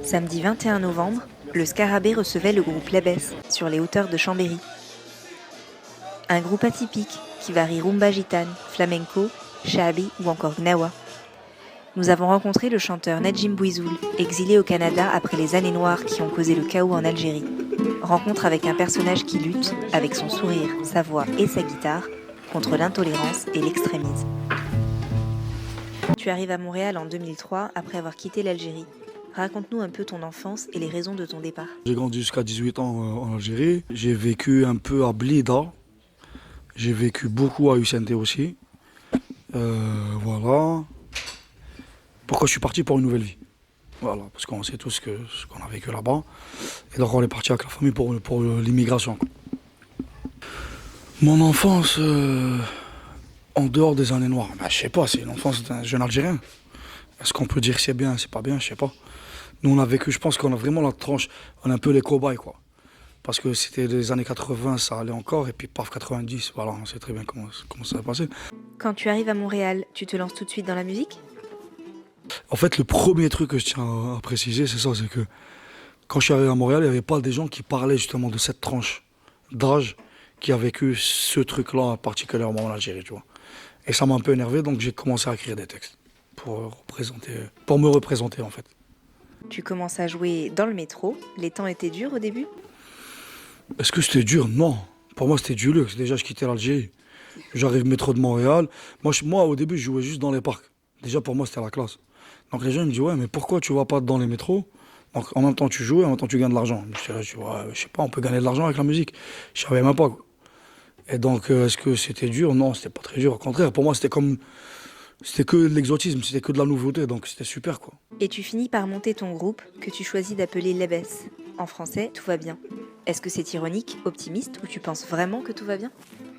Samedi 21 novembre, le Scarabée recevait le groupe Lebes sur les hauteurs de Chambéry. Un groupe atypique qui varie rumba gitane, flamenco, shahabi ou encore gnawa. Nous avons rencontré le chanteur Nedjim Bouizoul, exilé au Canada après les années noires qui ont causé le chaos en Algérie. Rencontre avec un personnage qui lutte, avec son sourire, sa voix et sa guitare, contre l'intolérance et l'extrémisme. Tu arrives à Montréal en 2003 après avoir quitté l'Algérie. Raconte-nous un peu ton enfance et les raisons de ton départ. J'ai grandi jusqu'à 18 ans en Algérie. J'ai vécu un peu à Blida. J'ai vécu beaucoup à UCNT aussi. Voilà. Pourquoi je suis parti pour une nouvelle vie. Voilà, parce qu'on sait tous ce qu'on a vécu là-bas. Et donc on est parti avec la famille pour l'immigration. Mon enfance, en dehors des années noires, je sais pas, c'est l'enfance d'un jeune Algérien. Est-ce qu'on peut dire que c'est bien, c'est pas bien, je sais pas. Nous on a vécu, je pense qu'on a vraiment la tranche, on est un peu les cobayes quoi. Parce que c'était les années 80, ça allait encore, et puis paf, 90, voilà, on sait très bien comment ça va passer. Quand tu arrives à Montréal, tu te lances tout de suite dans la musique ? En fait, le premier truc que je tiens à préciser, c'est ça, c'est que quand je suis arrivé à Montréal, il n'y avait pas des gens qui parlaient justement de cette tranche d'âge qui a vécu ce truc-là particulièrement en Algérie, tu vois. Et ça m'a un peu énervé, donc j'ai commencé à écrire des textes pour me représenter en fait. Tu commences à jouer dans le métro. Les temps étaient durs au début ? Est-ce que c'était dur? Non. Pour moi, c'était du luxe. Déjà, je quittais l'Algérie. J'arrive métro de Montréal. Moi, au début, je jouais juste dans les parcs. Déjà, pour moi, c'était la classe. Donc les gens ils me disent, ouais, mais pourquoi tu vas pas dans les métros? Donc en même temps, tu joues et en même temps, tu gagnes de l'argent. Je sais pas, on peut gagner de l'argent avec la musique. Je savais même pas, quoi. Et donc, est-ce que c'était dur? Non, c'était pas très dur. Au contraire, pour moi, c'était que de l'exotisme, c'était que de la nouveauté. Donc c'était super, quoi. Et tu finis par monter ton groupe que tu choisis d'appeler Lebes. En français, tout va bien. Est-ce que c'est ironique, optimiste, ou tu penses vraiment que tout va bien ?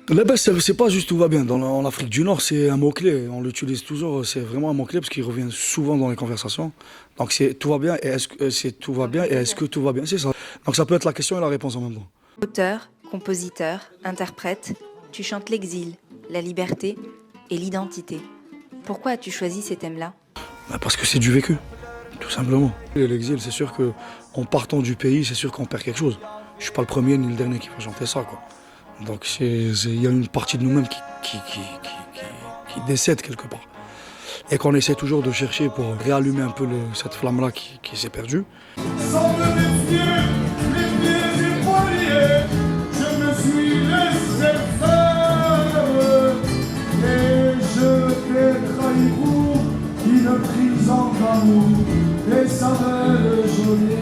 La baisse, c'est pas juste tout va bien. En Afrique du Nord, c'est un mot-clé. On l'utilise toujours. C'est vraiment un mot-clé parce qu'il revient souvent dans les conversations. Donc c'est tout va bien et est-ce que tout va bien et est-ce que tout va bien? C'est ça. Donc ça peut être la question et la réponse en même temps. Auteur, compositeur, interprète, tu chantes l'exil, la liberté et l'identité. Pourquoi as-tu choisi ces thèmes-là ? Parce que c'est du vécu, tout simplement. Et l'exil, c'est sûr qu'en partant du pays, c'est sûr qu'on perd quelque chose. Je suis pas le premier ni le dernier qui va chanter ça, quoi. Donc il y a une partie de nous-mêmes qui décède quelque part. Et qu'on essaie toujours de chercher pour réallumer un peu cette flamme-là qui s'est perdue. Sans me méfier, les pieds et poignets, je me suis laissé faire. Et je t'ai trahi pour une prison d'amour et ça me geôlier.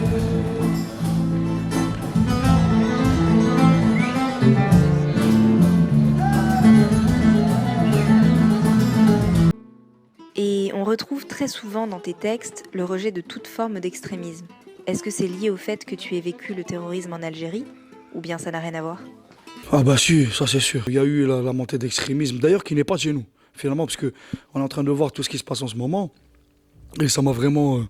Et on retrouve très souvent dans tes textes le rejet de toute forme d'extrémisme. Est-ce que c'est lié au fait que tu aies vécu le terrorisme en Algérie ? Ou bien ça n'a rien à voir ? Ah bah si, ça c'est sûr. Il y a eu la montée d'extrémisme, d'ailleurs qui n'est pas de chez nous, finalement, parce qu'on est en train de voir tout ce qui se passe en ce moment. Et ça m'a vraiment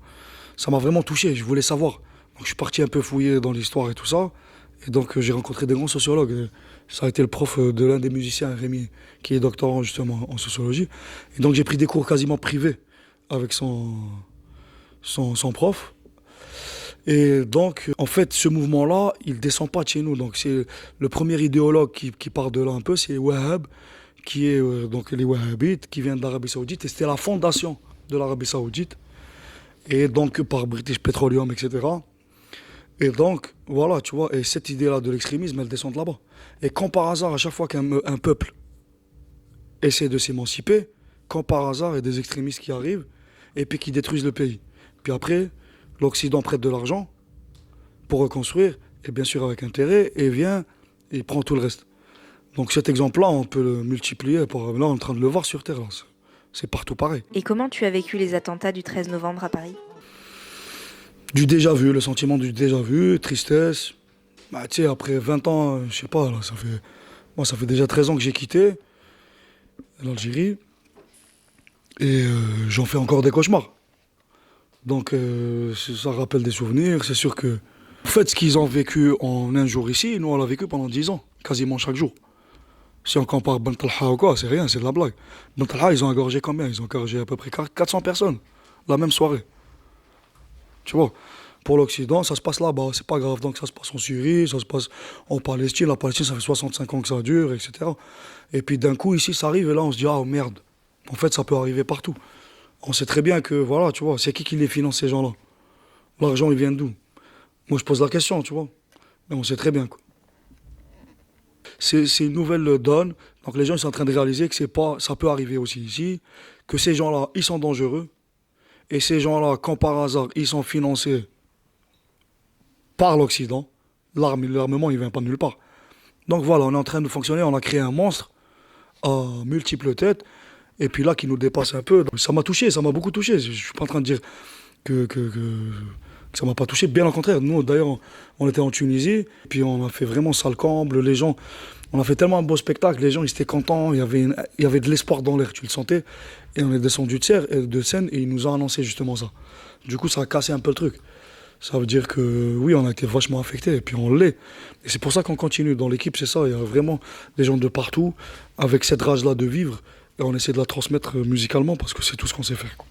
touché, je voulais savoir. Donc je suis parti un peu fouiller dans l'histoire et tout ça. Et donc j'ai rencontré des grands sociologues. Ça a été le prof de l'un des musiciens, Rémi, qui est doctorant justement en sociologie. Et donc j'ai pris des cours quasiment privés avec son prof. Et donc, en fait, ce mouvement-là, il ne descend pas de chez nous. Donc c'est le premier idéologue qui part de là un peu, c'est les Wahhab, qui est donc les Wahhabites, qui viennent d'Arabie Saoudite. Et c'était la fondation de l'Arabie Saoudite. Et donc par British Petroleum, etc. Et donc, voilà, tu vois, et cette idée-là de l'extrémisme, elle descend de là-bas. Et quand par hasard, à chaque fois qu'un peuple essaie de s'émanciper, quand par hasard, il y a des extrémistes qui arrivent et puis qui détruisent le pays. Puis après, l'Occident prête de l'argent pour reconstruire, et bien sûr avec intérêt, et vient et prend tout le reste. Donc cet exemple-là, on peut le multiplier. Là, on est en train de le voir sur Terre. Là. C'est partout pareil. Et comment tu as vécu les attentats du 13 novembre à Paris ? Du déjà vu, le sentiment du déjà vu, tristesse. Bah, tu sais, après 20 ans, je sais pas, là, ça fait déjà 13 ans que j'ai quitté l'Algérie. Et j'en fais encore des cauchemars. Donc ça rappelle des souvenirs. C'est sûr que, en fait, ce qu'ils ont vécu en un jour ici, nous on l'a vécu pendant 10 ans, quasiment chaque jour. Si on compare Ben Talha ou quoi, c'est rien, c'est de la blague. Ben Talha, ils ont égorgé combien? Ils ont égorgé à peu près 400 personnes, la même soirée. Tu vois, Pour l'Occident, ça se passe là-bas, c'est pas grave. Donc ça se passe en Syrie, ça se passe en Palestine. La Palestine, ça fait 65 ans que ça dure, etc. Et puis d'un coup, ici, ça arrive et là, on se dit, ah merde. En fait, ça peut arriver partout. On sait très bien que, voilà, tu vois, c'est qui les finance, ces gens-là? L'argent, il vient d'où? Moi, je pose la question, tu vois. Mais on sait très bien, quoi. C'est une nouvelle donne. Donc les gens ils sont en train de réaliser que c'est pas, ça peut arriver aussi ici, que ces gens-là, ils sont dangereux. Et ces gens-là, quand par hasard, ils sont financés par l'Occident, l'armement, il vient pas de nulle part. Donc voilà, on est en train de fonctionner, on a créé un monstre à multiples têtes, et puis là, qui nous dépasse un peu. Donc, ça m'a touché, ça m'a beaucoup touché. Je suis pas en train de dire que ça m'a pas touché, bien au contraire. Nous, d'ailleurs, on était en Tunisie, puis on a fait vraiment salle comble, les gens, on a fait tellement un beau spectacle, les gens, ils étaient contents, il y avait de l'espoir dans l'air, tu le sentais, et on est descendu de scène, et ils nous ont annoncé justement ça. Du coup, ça a cassé un peu le truc. Ça veut dire que oui, on a été vachement affectés, et puis on l'est. Et c'est pour ça qu'on continue. Dans l'équipe, c'est ça, il y a vraiment des gens de partout, avec cette rage-là de vivre, et on essaie de la transmettre musicalement, parce que c'est tout ce qu'on sait faire, quoi.